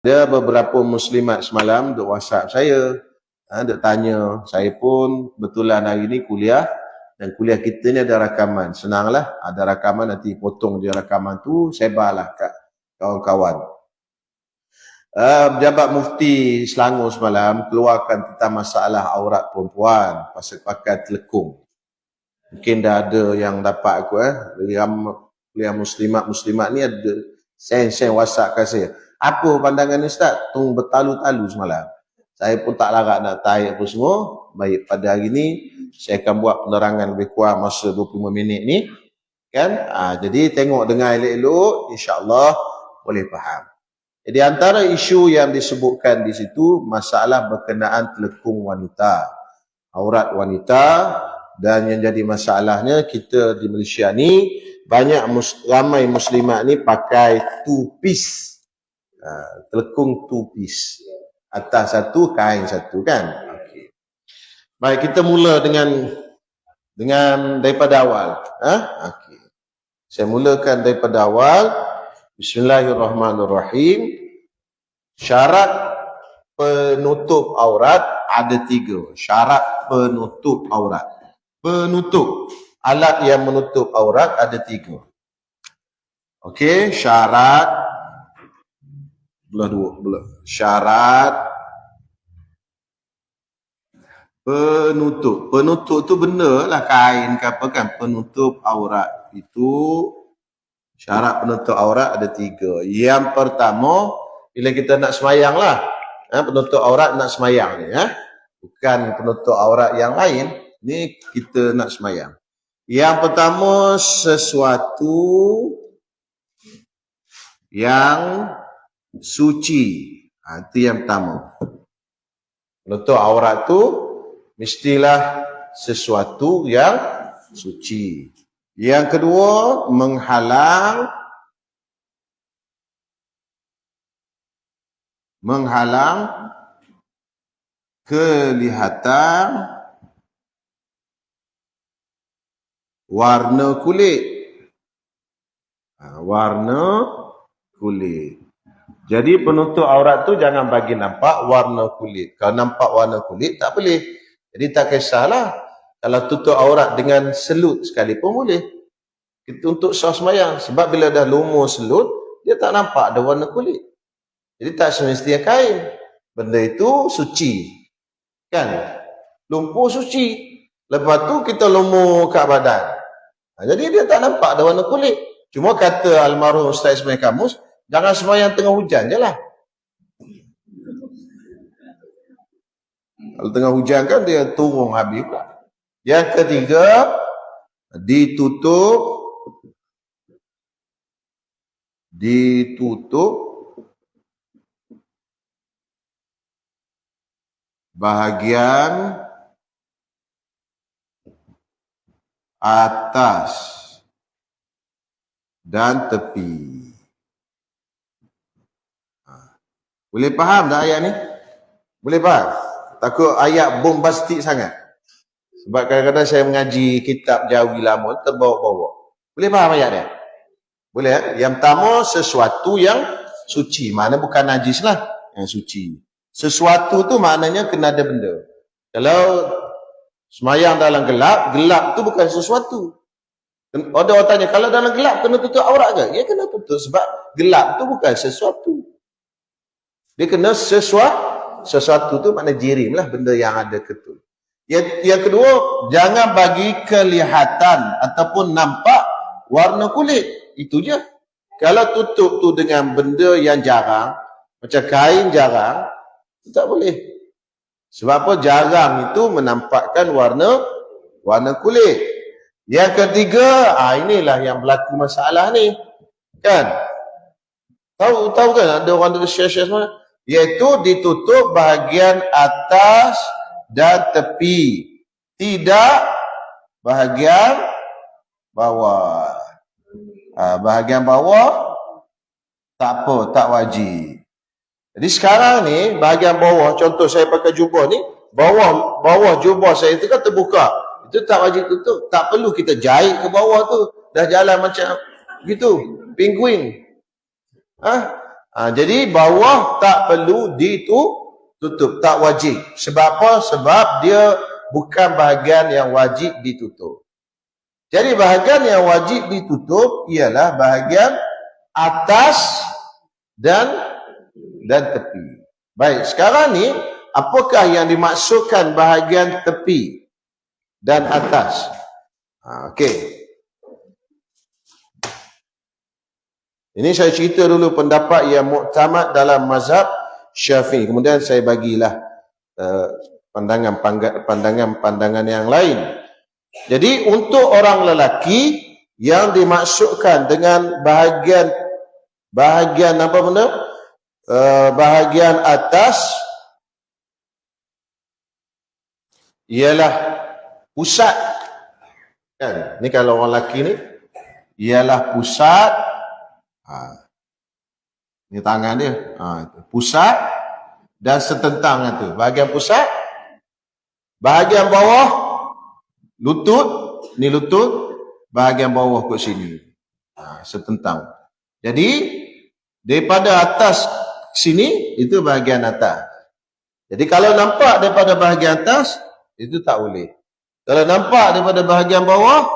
Ada beberapa muslimat semalam duk WhatsApp saya, duk tanya. Saya pun betulan hari ni kuliah, dan kuliah kita ni ada rakaman. Senanglah, ada rakaman, nanti potong je rakaman tu, sebarlah kat kawan-kawan. Pejabat Mufti Selangor semalam keluarkan tentang masalah aurat perempuan pasal pakai telekung. Mungkin dah ada yang dapat aku yang muslimat ni ada sen WhatsApp kat saya. Apa pandangan Ustaz? Tung bertalu-talu semalam. Saya pun tak larat nak tarik apa semua. Baik, pada hari ni saya akan buat penerangan lebih kurang masa 25 minit ni. Kan? Jadi tengok dengar elok-elok, insya-Allah boleh faham. Jadi antara isu yang disebutkan di situ masalah berkenaan telekung wanita, aurat wanita, dan yang jadi masalahnya kita di Malaysia ni ramai muslimat ni pakai two piece. Telekung two piece. Atas satu, kain satu, kan? Okay. Baik, kita mula dengan daripada awal. Okay. Saya mulakan daripada awal. Bismillahirrahmanirrahim. Syarat penutup aurat ada 3. Syarat penutup aurat. Penutup. Alat yang menutup aurat ada 3. Okey, syarat syarat penutup. Penutup tu benda lah, kain ke apa kan. Penutup aurat itu, syarat penutup aurat ada 3. Yang pertama, bila kita nak semayang lah, penutup aurat nak semayang ni, bukan penutup aurat yang lain, ni kita nak semayang. Yang pertama, sesuatu yang suci. Itu yang pertama. Penutup aurat tu mestilah sesuatu yang suci. Yang kedua, menghalang kelihatan warna kulit. Warna kulit. Jadi penutup aurat tu jangan bagi nampak warna kulit. Kalau nampak warna kulit tak boleh. Jadi tak kisahlah. Kalau tutup aurat dengan selut sekalipun boleh. Kita untuk sah semayang. Sebab bila dah lumur selut, dia tak nampak ada warna kulit. Jadi tak semestinya kain. Benda itu suci. Kan? Lumpur suci. Lepas tu kita lumur kat badan. Jadi dia tak nampak ada warna kulit. Cuma kata almarhum Ustaz Ismail Kamus, jangan semayang tengah hujan je lah. Kalau tengah hujan kan dia turun habis pula. Yang ketiga, ditutup bahagian atas dan tepi. Boleh faham tak ayat ni? Boleh faham? Takut ayat bombastik sangat. Sebab kadang-kadang saya mengaji kitab Jawi lama, terbawa-bawa. Boleh faham ayat dia? Boleh. Yang pertama, sesuatu yang suci. Maknanya bukan najis lah. Yang suci. Sesuatu tu maknanya kena ada benda. Kalau semayang dalam gelap, gelap tu bukan sesuatu. Ada orang tanya, kalau dalam gelap kena tutup aurat ke? Ya kena tutup sebab gelap tu bukan sesuatu. Dia kena sesuatu tu makna jirim lah, benda yang ada ketul. Yang kedua, jangan bagi kelihatan ataupun nampak warna kulit. Itu je. Kalau tutup tu dengan benda yang jarang, macam kain jarang, tak boleh. Sebab apa? Jarang itu menampakkan warna kulit. Yang ketiga, inilah yang berlaku masalah ni. Kan? Tahu kan ada orang duk share-share semua? Iaitu ditutup bahagian atas dan tepi. Tidak bahagian bawah. Bahagian bawah tak apa, tak wajib. Jadi sekarang ni bahagian bawah, contoh saya pakai jubah ni, bawah jubah saya itu kan terbuka. Itu tak wajib tutup. Tak perlu kita jahit ke bawah tu. Dah jalan macam gitu. Penguin. Jadi bawah tak perlu ditutup, tak wajib. Sebab apa? Sebab dia bukan bahagian yang wajib ditutup. Jadi bahagian yang wajib ditutup ialah bahagian atas dan tepi. Baik, sekarang ni apakah yang dimaksudkan bahagian tepi dan atas? Okey. Ini saya cerita dulu pendapat yang muktamad dalam mazhab Syafi'i. Kemudian saya bagilah pandangan-pandangan yang lain. Jadi untuk orang lelaki yang dimaksudkan dengan bahagian apa benda? Bahagian atas ialah pusat. Kan? Ni kalau orang lelaki ni ialah pusat. Ni tangan dia. Pusat dan setentang tu. Bahagian pusat, bahagian bawah lutut, ni lutut, bahagian bawah kat sini. Setentang. Jadi daripada atas sini itu bahagian atas. Jadi kalau nampak daripada bahagian atas itu tak boleh. Kalau nampak daripada bahagian bawah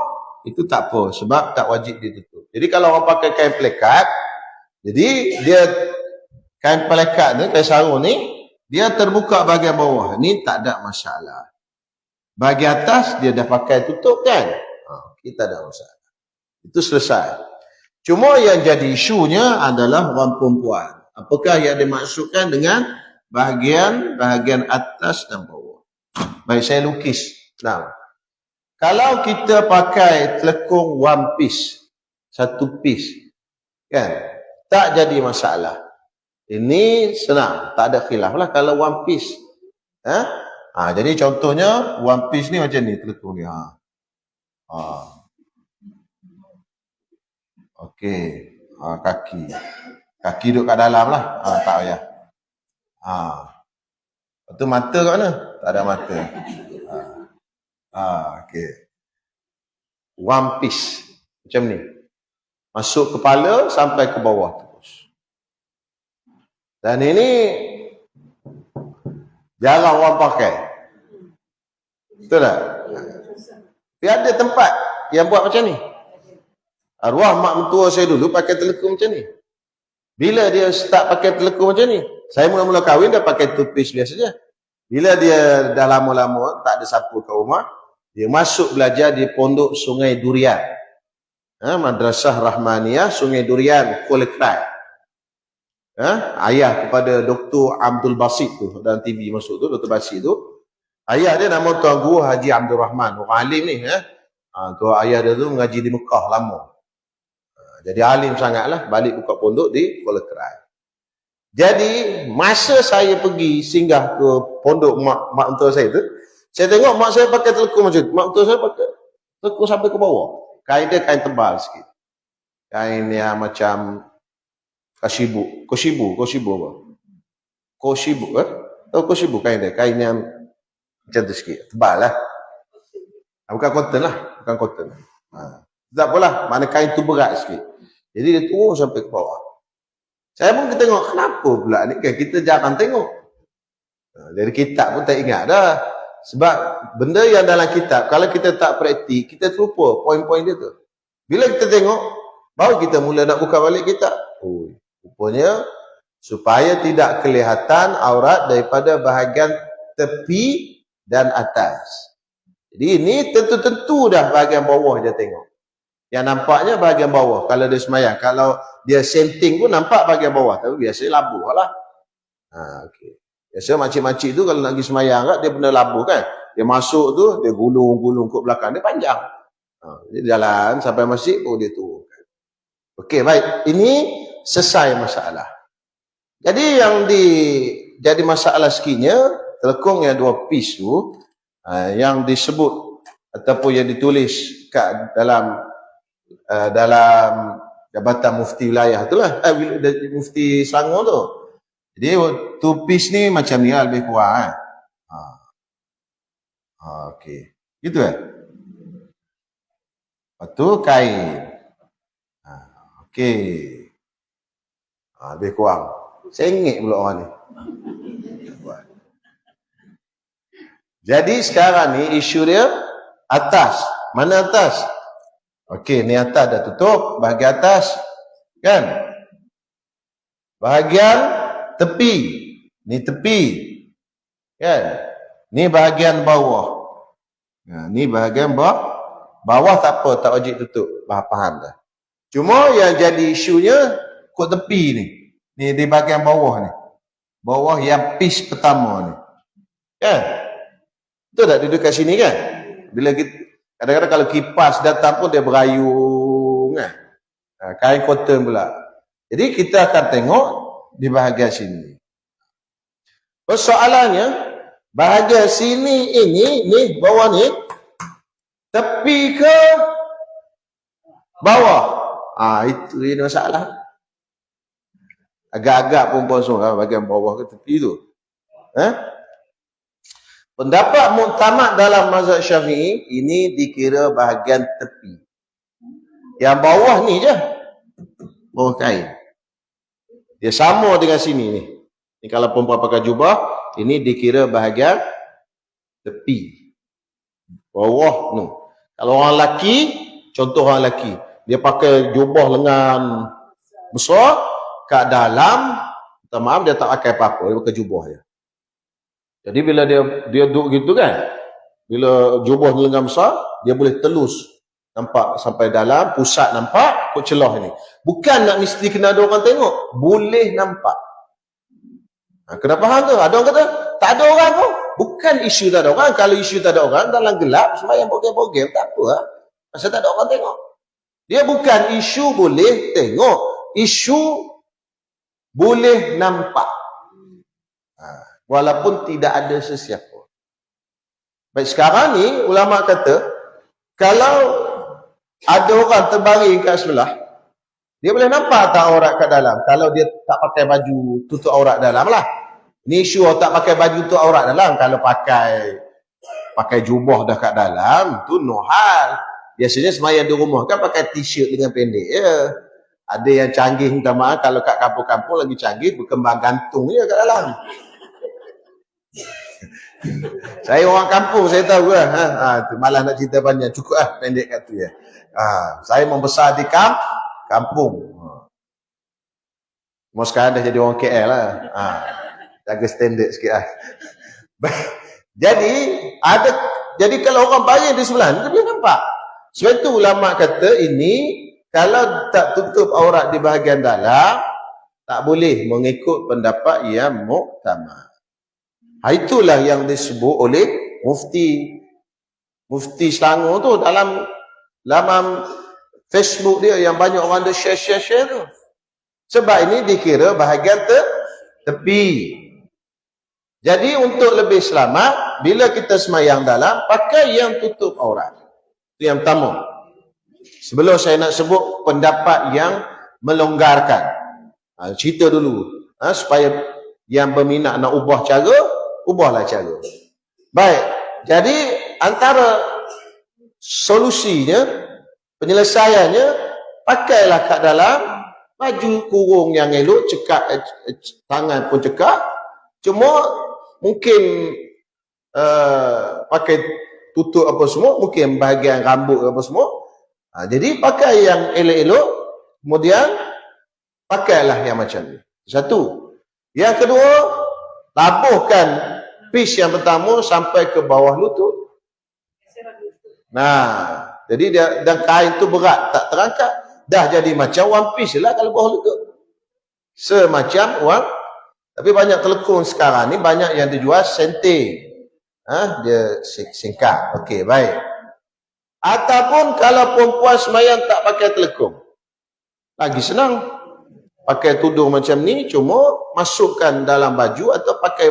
itu tak apa sebab tak wajib ditutup. Jadi kalau orang pakai kain pelekat, jadi dia kain pelekat ni, kain sarung ni dia terbuka bahagian bawah. Ni tak ada masalah. Bahagian atas dia dah pakai tutup kan? Kita ada masalah. Itu selesai. Cuma yang jadi isunya adalah orang perempuan. Apakah yang dimaksudkan dengan bahagian atas dan bawah? Baik, saya lukis. Nah, kalau kita pakai telekung one piece, satu piece, kan? Tak jadi masalah. Ini senang, tak ada khilaf lah kalau one piece. Jadi contohnya one piece ni macam ni telekung ni. Okey. Kaki duduk kat dalam lah. Tak payah. Lepas tu mata kat mana? Tak ada mata. Okey. One piece. Macam ni. Masuk kepala sampai ke bawah terus. Dan ini jarang orang pakai. Betul tak? Tapi ada tempat yang buat macam ni. Arwah mak mentua saya dulu pakai telekung macam ni. Bila dia start pakai telekung macam ni, saya mula-mula kahwin dah pakai toothpaste biasa je. Bila dia dah lama-lama tak ada siapa kat rumah, dia masuk belajar di pondok Sungai Durian. Madrasah Rahmaniyah Sungai Durian, Kuala Krai. Ayah kepada Dr. Abdul Basit tu, dalam TV masuk tu, Dr. Basit tu. Ayah dia nama Tuan Guru Haji Abdul Rahman, orang alim ni. Tuan ayah dia tu mengaji di Mekah lama. Jadi alim sangatlah, balik buka pondok di Kuala Krai. Jadi masa saya pergi singgah ke pondok mak mentua saya tu, saya tengok mak saya pakai telekung macam tu. Mak mentua saya pakai telekung sampai ke bawah. Kain dia kain tebal sikit. Kain yang macam Koshibu apa? Koshibu kain dia, kain yang macam tu sikit, tebal lah. Bukan cotton lah, bukan cotton. Tak apalah, mana kain tu berat sikit. Jadi dia turun sampai ke bawah. Saya pun tengok, kenapa pula ni kan kita jarang tengok. Dari kitab pun tak ingat dah. Sebab benda yang dalam kitab, kalau kita tak praktik, kita terlupa poin-poin dia tu. Bila kita tengok, baru kita mula nak buka balik kitab. Rupanya, supaya tidak kelihatan aurat daripada bahagian tepi dan atas. Jadi ini tentu-tentu dah bahagian bawah dia tengok. Yang nampaknya bahagian bawah kalau dia semayang. Kalau dia senting pun nampak bahagian bawah. Tapi biasanya labuh lah. Okay. Biasa makcik-makcik tu kalau nak pergi semayang dia benda labuh kan. Dia masuk tu, dia gulung-gulung ke belakang. Dia panjang. Dia jalan sampai masjid, dia turunkan. Okey, baik. Ini selesai masalah. Jadi yang jadi masalah sekinya, telekung yang 2 piece tu, yang disebut ataupun yang ditulis kat dalam Jabatan Mufti Wilayah tu lah, Mufti Selangor tu. Jadi 2 piece ni macam ni lah, lebih kurang okey. Gitu Lepas tu kain. Okey. Lebih kurang. Sengit pula orang ni. Jadi sekarang ni isu dia atas. Mana atas? Okey, ni atas dah tutup. Bahagian atas. Kan? Bahagian tepi. Ni tepi. Kan? Ni bahagian bawah. Ni bahagian bawah. Bawah tak apa, tak wajib tutup. Faham dah. Cuma yang jadi isunya kot tepi ni. Ni di bahagian bawah ni. Bawah yang piece pertama ni. Kan? Betul tak duduk kat sini kan? Bila kita, kadang-kadang kalau kipas datang pun dia berayung kan? Kain cotton pula. Jadi kita akan tengok di bahagian sini. Persoalannya, bahagian sini ini, ni bawah ni, tepi ke bawah? Itu ini masalah. Agak-agak perempuan semua bahagian bawah ke tepi tu. Pendapat muktamad dalam mazhab Syafi'i ini dikira bahagian tepi. Yang bawah ni je. Bawah kain. Dia sama dengan sini ni. Ni kalau perempuan pakai jubah, ini dikira bahagian tepi. Bawah tu. Kalau orang lelaki, contoh orang lelaki, dia pakai jubah lengan besar, kat dalam, minta maaf, dia tak pakai apa-apa, dia pakai jubah je. Jadi bila dia duduk gitu kan, bila jubah lengan besar, dia boleh telus nampak sampai dalam, pusat nampak, kot celah ni. Bukan nak mesti kena ada orang tengok, boleh nampak. Kena faham tu? Ada orang kata, tak ada orang pun. Bukan isu tak ada orang. Kalau isu tak ada orang, dalam gelap, sembahyang bogem-bogem, tak apa. Pasal tak ada orang tengok. Dia bukan isu boleh tengok, isu boleh nampak. Walaupun tidak ada sesiapa. Baik, sekarang ni ulama kata, kalau ada orang terbaring kat sebelah, dia boleh nampak tak aurat kat dalam. Kalau dia tak pakai baju tutup aurat dalam lah. Ni isu tak pakai baju tutup aurat dalam. Kalau pakai jubah dah kat dalam, tu no hal. Biasanya sembahyang di rumah kan pakai t-shirt dengan pendek je. Ada yang canggih, minta maaf, kalau kat kampung-kampung lagi canggih, berkembang gantung je kat dalam. Saya orang kampung, saya tahu lah. Malah nak cerita panjang, cukup lah pendek kat tu ya. Saya membesar di kampung. Mau sekarang dah jadi orang KL lah. Jaga standard sikit lah. Jadi kalau orang baring di sebelah, dia boleh nampak. Sebab itu ulama kata ini, kalau tak tutup aurat di bahagian dalam, tak boleh mengikut pendapat yang muktamad. Itulah yang disebut oleh Mufti Selangor tu dalam laman Facebook dia yang banyak orang ada share tu. Sebab ini dikira bahagian tepi. Jadi untuk lebih selamat, bila kita semayang dalam, pakai yang tutup aurat. Itu yang pertama. Sebelum saya nak sebut pendapat yang melonggarkan. Cerita dulu. Supaya yang berminat nak ubah cara, ubahlah cara. Baik. Jadi antara solusinya, penyelesaiannya, pakailah kat dalam baju kurung yang elok, cekak tangan pun cekak. Cuma mungkin pakai tutup apa semua, mungkin bahagian rambut apa semua. Jadi pakai yang elok-elok, kemudian pakailah yang macam ni. Satu. Yang kedua, tabuhkan piece yang pertama sampai ke bawah lutut. Jadi dan kain tu berat, tak terangkat. Dah jadi macam one piece lah kalau bawah lutut. Semacam one. Tapi banyak telekung sekarang ni, banyak yang dijual senting. Dia singkat. Okey, baik. Ataupun kalau perempuan semayang tak pakai telekung, lagi senang. Pakai tudung macam ni, cuma masukkan dalam baju atau pakai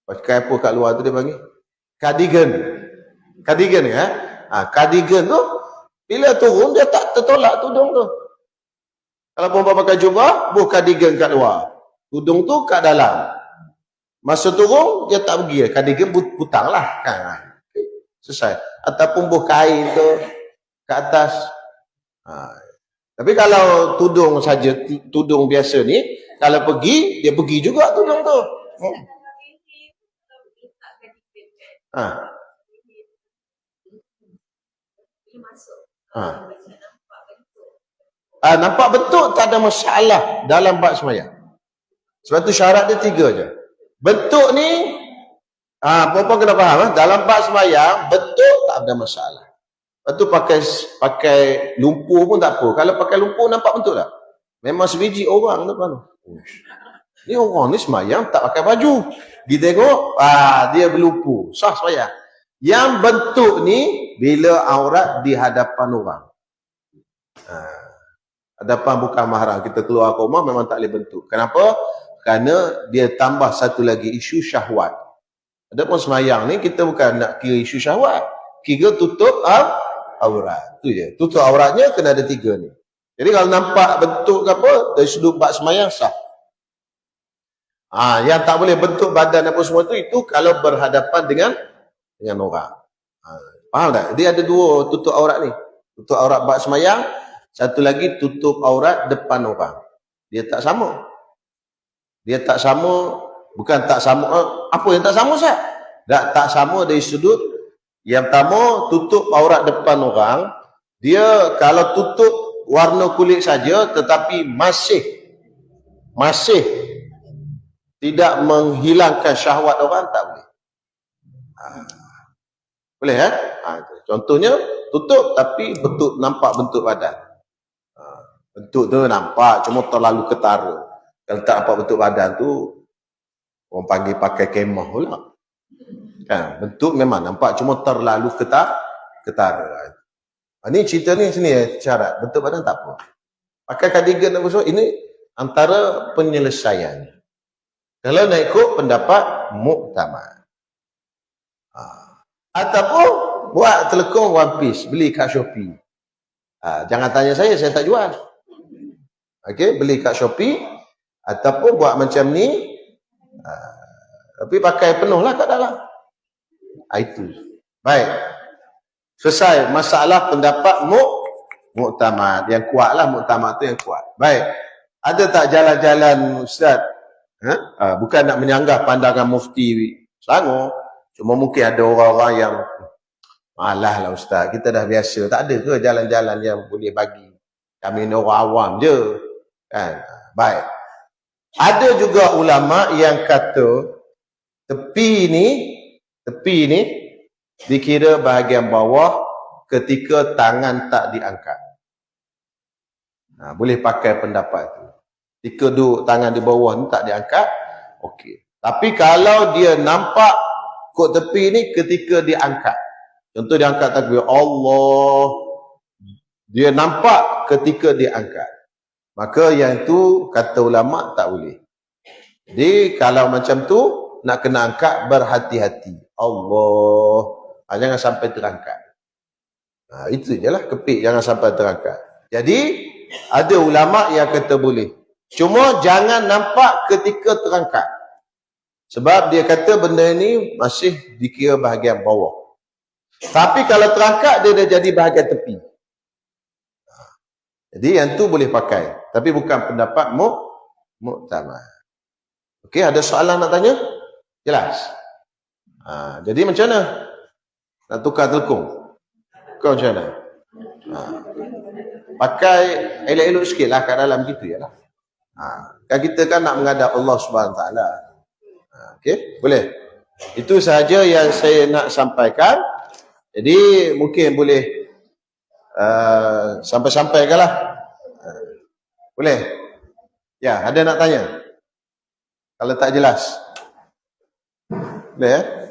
apa kat luar tu dia panggil? Cardigan. Cardigan kan? Cardigan tu, bila turun dia tak tertolak tudung tu. Kalau perempuan pakai jubah, buh cardigan kat luar. Tudung tu kat dalam. Masa turun, dia tak pergi. Cardigan butang lah. Selesai. Ataupun buh kain tu kat atas. Tapi kalau tudung saja, tudung biasa ni, kalau pergi, dia pergi juga tudung tu. Ha. Ha. Nampak bentuk tak ada masalah dalam bab sembahyang. Sebab tu syarat dia 3 je. Bentuk ni puan-puan kena faham, dalam bab sembahyang bentuk tak ada masalah. Lepas tu pakai lumpur pun tak apa. Kalau pakai lumpur nampak bentuk tak? Memang sebiji orang depan tu. Ni orang ni sembahyang tak pakai baju. Dia tengok, dia berlumpur. Sah sembahyang. Yang bentuk ni bila aurat di hadapan orang. Hadapan bukan mahram. Kita keluar ke rumah memang tak boleh bentuk. Kenapa? Kerana dia tambah satu lagi isu syahwat. Adapun sembahyang ni kita bukan nak kira isu syahwat. Kira tutup aurat. Tu je. Tutup auratnya kena ada 3 ni. Jadi kalau nampak bentuk ke apa, dari sudut bab sembahyang sah. Yang tak boleh bentuk badan apa semua tu, itu kalau berhadapan dengan orang. Faham tak? Dia ada 2 tutup aurat ni. Tutup aurat bab sembahyang, satu lagi tutup aurat depan orang. Dia tak sama. Dia tak sama, bukan tak sama, apa yang tak sama Ustaz? Tak sama dari sudut yang pertama, tutup aurat depan orang. Dia kalau tutup warna kulit saja tetapi masih tidak menghilangkan syahwat orang, tak boleh. Boleh contohnya tutup tapi bentuk, nampak bentuk badan. Bentuk tu nampak cuma terlalu ketara. Kalau tak nampak bentuk badan tu, orang panggil pakai kemah pula. Kan, bentuk memang nampak cuma terlalu ketara. Ini cerita ni sini syarat. Bentuk badan tak apa. Pakai cardigan apa semua, ini antara penyelesaiannya. Kalau nak ikut pendapat muktamad. Ataupun buat telekong one piece, beli kat Shopee. Jangan tanya saya tak jual. Okey, beli kat Shopee ataupun buat macam ni, tapi pakai penuh lah kat dalam. Itu. Baik. Selesai masalah pendapat muktamad. Yang kuat lah, muktamad tu yang kuat. Baik. Ada tak jalan-jalan Ustaz? Bukan nak menyanggah pandangan mufti Selangor. Cuma mungkin ada orang-orang yang malah lah Ustaz, kita dah biasa. Tak ada ke jalan-jalan yang boleh bagi kami ni orang awam je? Kan? Baik. Ada juga ulama yang kata tepi ni dikira bahagian bawah ketika tangan tak diangkat. Boleh pakai pendapat tu. Ketika duduk tangan di bawah ni tak diangkat, okey. Tapi kalau dia nampak kot tepi ni ketika diangkat. Contoh diangkat takbir Allah, dia nampak ketika diangkat. Maka yang tu kata ulama tak boleh. Jadi kalau macam tu nak kena angkat berhati-hati. Allah, jangan sampai terangkat. Itu je lah, kepik jangan sampai terangkat. Jadi ada ulama yang kata boleh. Cuma jangan nampak ketika terangkat. Sebab dia kata benda ni masih dikira bahagian bawah. Tapi kalau terangkat dia dah jadi bahagian tepi. Jadi yang tu boleh pakai. Tapi bukan pendapat muktamad. Okey, ada soalan nak tanya? Jelas? Jadi macam mana? Nak tukar telekong? Kau macam mana? Pakai elok-elok sikit lah kat dalam gitu je lah. Kan kita kan nak menghadap Allah SWT. Okey, boleh? Itu sahaja yang saya nak sampaikan. Jadi mungkin boleh sampai-sampaikan lah. Boleh? Ya, ada nak tanya? Kalau tak jelas. Boleh